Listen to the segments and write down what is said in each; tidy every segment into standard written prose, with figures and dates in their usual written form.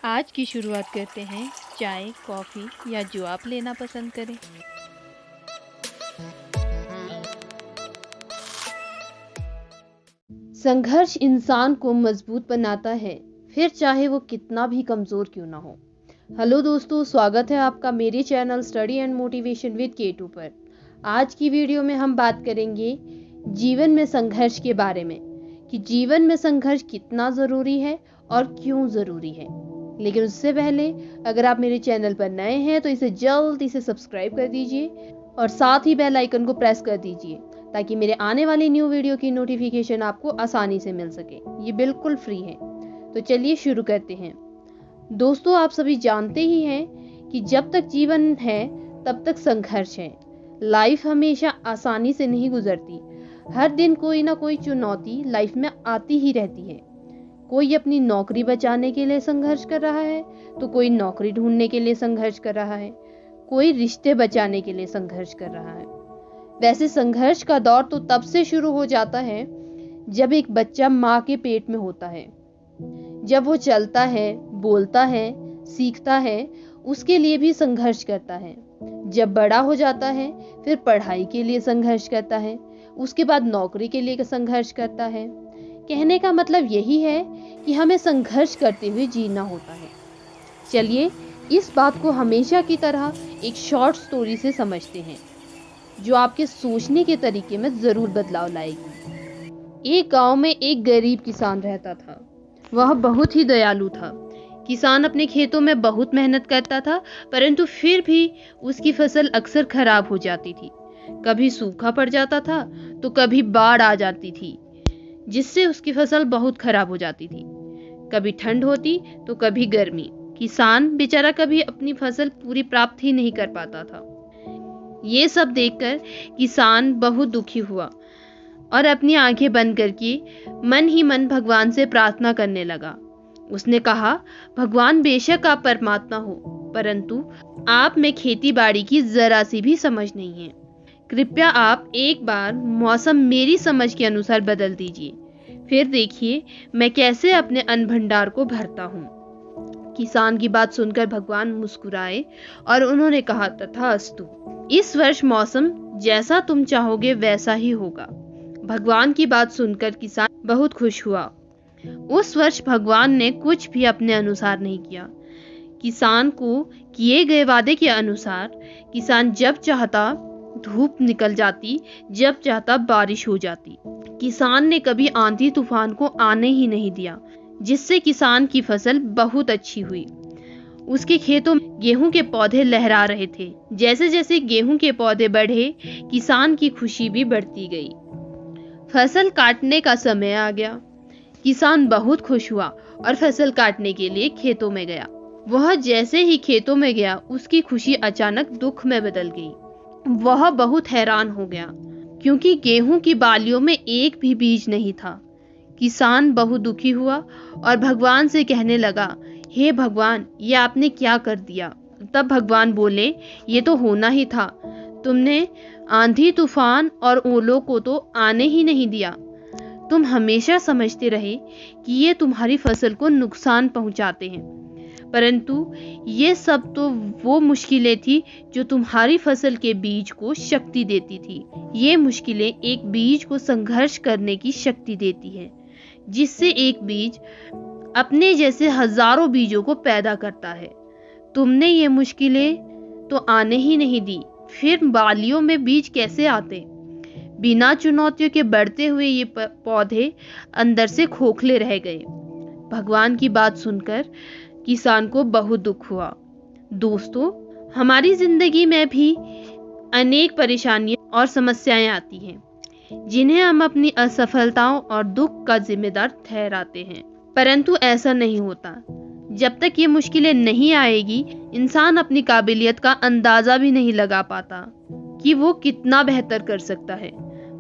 आज की शुरुआत करते हैं चाय, कॉफ़ी या जो आप लेना पसंद करें। संघर्ष इंसान को मजबूत बनाता है, फिर चाहे वो कितना भी कमजोर क्यों ना हो। हेलो दोस्तों, स्वागत है आपका मेरे channel study and motivation with K2 पर। आज की वीडियो में हम बात करेंगे जीवन में संघर्ष के बारे में कि जीवन में संघर्ष कितना ज़रूरी है और क्यों ज़रूरी है। लेकिन उससे पहले अगर आप मेरे चैनल पर नए हैं तो इसे जल्दी से सब्सक्राइब कर दीजिए और साथ ही बेल आइकन को प्रेस कर दीजिए ताकि मेरे आने वाली न्यू वीडियो की नोटिफिकेशन आपको आसानी से मिल सके। ये बिल्कुल फ्री है। तो चलिए शुरू करते हैं। दोस्तों, आप सभी जानते ही हैं कि जब तक जीवन है तब तक संघर्ष है। लाइफ हमेशा आसानी से नहीं गुजरती। हर दिन कोई ना कोई चुनौती लाइफ में आती ही रहती है। कोई अपनी नौकरी बचाने के लिए संघर्ष कर रहा है तो कोई नौकरी ढूंढने के लिए संघर्ष कर रहा है, कोई रिश्ते बचाने के लिए संघर्ष कर रहा है। वैसे संघर्ष का दौर तो तब से शुरू हो जाता है जब एक बच्चा माँ के पेट में होता है। जब वो चलता है, बोलता है, सीखता है, उसके लिए भी संघर्ष करता है। जब बड़ा हो जाता है फिर पढ़ाई के लिए संघर्ष करता है, उसके बाद नौकरी के लिए संघर्ष करता है। कहने का मतलब यही है कि हमें संघर्ष करते हुए जीना होता है। चलिए इस बात को हमेशा की तरह एक शॉर्ट स्टोरी से समझते हैं जो आपके सोचने के तरीके में जरूर बदलाव लाएगी। एक गांव में एक गरीब किसान रहता था। वह बहुत ही दयालु था। किसान अपने खेतों में बहुत मेहनत करता था, परंतु फिर भी उसकी फसल अक्सर खराब हो जाती थी। कभी सूखा पड़ जाता था तो कभी बाढ़ आ जाती थी, जिससे उसकी फसल बहुत खराब हो जाती थी। कभी ठंड होती तो कभी गर्मी। किसान बेचारा कभी अपनी फसल पूरी प्राप्त ही नहीं कर पाता था। ये सब देखकर किसान बहुत दुखी हुआ और अपनी आंखें बंद करके मन ही मन भगवान से प्रार्थना करने लगा। उसने कहा, भगवान, बेशक आप परमात्मा हो, परंतु आप में खेती बाड़ी की जरा सी भी समझ नहीं है। कृपया आप एक बार मौसम मेरी समझ के अनुसार बदल दीजिए, फिर देखिए मैं कैसे अपने अन्न भंडार को भरता हूँ। किसान की बात सुनकर भगवान मुस्कुराए और उन्होंने कहा, तथास्तु। इस वर्ष मौसम जैसा तुम चाहोगे वैसा ही होगा। भगवान की बात सुनकर किसान बहुत खुश हुआ। उस वर्ष भगवान ने कुछ भी अपने अनुसार नहीं किया। किसान को किए गए वादे के अनुसार किसान जब चाहता धूप निकल जाती, जब चाहता बारिश हो जाती। किसान ने कभी आंधी तूफान को आने ही नहीं दिया, जिससे किसान की फसल बहुत अच्छी हुई। उसके खेतों में गेहूं के पौधे लहरा रहे थे। जैसे जैसे गेहूं के पौधे बढ़े, किसान की खुशी भी बढ़ती गई। फसल काटने का समय आ गया। किसान बहुत खुश हुआ और फसल काटने के लिए खेतों में गया। वह जैसे ही खेतों में गया, उसकी खुशी अचानक दुख में बदल गई। वह बहुत हैरान हो गया क्योंकि गेहूं की बालियों में एक भी बीज नहीं था। किसान बहुत दुखी हुआ और भगवान से कहने लगा, हे भगवान, ये आपने क्या कर दिया? तब भगवान बोले, ये तो होना ही था। तुमने आंधी तूफान और ओलों को तो आने ही नहीं दिया। तुम हमेशा समझते रहे कि ये तुम्हारी फसल को नुकसान पहुंचाते हैं, परंतु ये सब तो वो मुश्किलें थी जो तुम्हारी फसल के बीज को शक्ति देती थी। ये मुश्किलें एक बीज को संघर्ष करने की शक्ति देती है, जिससे एक बीज अपने जैसे हजारों बीजों को पैदा करता है। तुमने ये मुश्किलें तो आने ही नहीं दी, फिर बालियों में बीज कैसे आते? बिना चुनौतियों के बढ़ते हुए ये पौधे अंदर से खोखले रह गए। भगवान की बात सुनकर किसान को बहुत दुख हुआ। दोस्तों, हमारी जिंदगी में भी अनेक परेशानियां और समस्याएं आती हैं, जिन्हें हम अपनी असफलताओं और दुख का जिम्मेदार ठहराते हैं, परंतु ऐसा नहीं होता। जब तक ये मुश्किलें नहीं आएगी, इंसान अपनी काबिलियत का अंदाजा भी नहीं लगा पाता कि वो कितना बेहतर कर सकता है।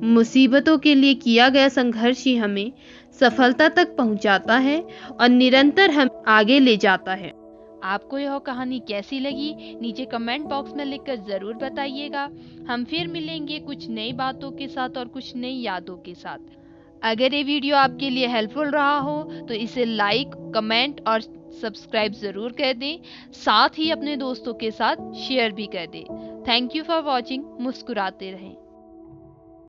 मुसीबतों के लिए किया गया संघर्ष ही हमें सफलता तक पहुंचाता है और निरंतर हम आगे ले जाता है। आपको यह कहानी कैसी लगी, नीचे कमेंट बॉक्स में लिखकर ज़रूर बताइएगा। हम फिर मिलेंगे कुछ नई बातों के साथ और कुछ नई यादों के साथ। अगर ये वीडियो आपके लिए हेल्पफुल रहा हो तो इसे लाइक, कमेंट और सब्सक्राइब ज़रूर कर दें, साथ ही अपने दोस्तों के साथ शेयर भी कर दें। Thank you for watching. मुस्कुराते रहें।